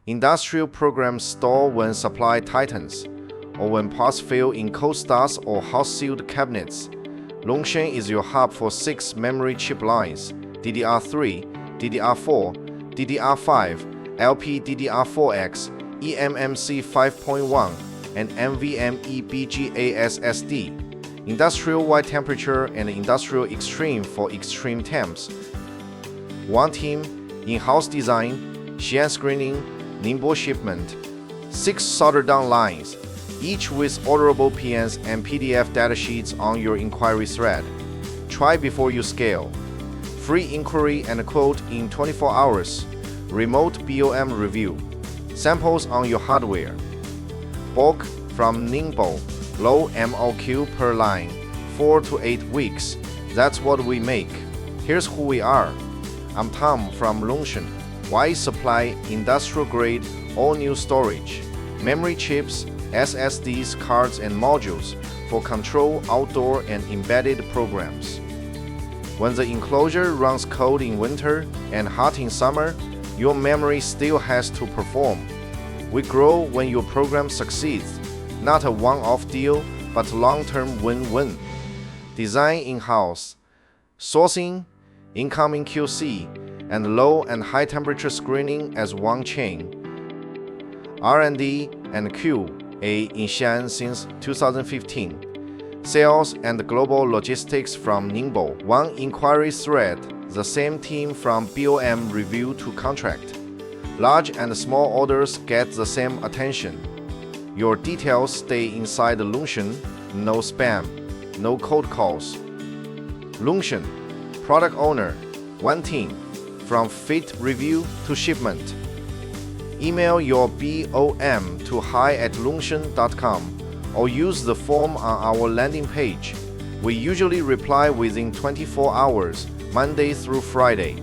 Industrial programs stall when supply tightens, or when parts fail in cold starts or hot-sealed cabinets. Loongtion is your hub for 6 memory chip lines: DDR3, DDR4, DDR5, LPDDR4X, eMMC 5.1, and NVMe BGA SSD. Industrial-wide temperature and industrial extreme for extreme temps. One team, in-house design, Xi'an screening, Ningbo shipment. 6 solder-down lines, each with orderable PNs and PDF datasheets on your inquiry thread. Try before you scale. Free inquiry and quote in 24 hours. Remote BOM review. Samples on your hardware. Bulk from Ningbo. Low MOQ per line, 4 to 8 weeks. That's what we make. Here's who we are. I'm Tom from Loongtion. Why supply industrial-grade, all-new storage, memory chips, SSDs, cards, and modules for control, outdoor, and embedded programs. When the enclosure runs cold in winter and hot in summer, your memory still has to perform. We grow when your program succeeds. Not a one-off deal, but long-term win-win. Design in-house, sourcing, incoming QC, and low and high temperature screening as one chain. R&D and QA in Xi'an since 2015. Sales and global logistics from Ningbo. One inquiry thread, the same team from BOM review to contract. Large and small orders get the same attention. Your details stay inside Loongtion, no spam, no cold calls. Loongtion, product owner, one team, from fit review to shipment. Email your BOM to hi@loongtion.com or use the form on our landing page. We usually reply within 24 hours, Monday through Friday.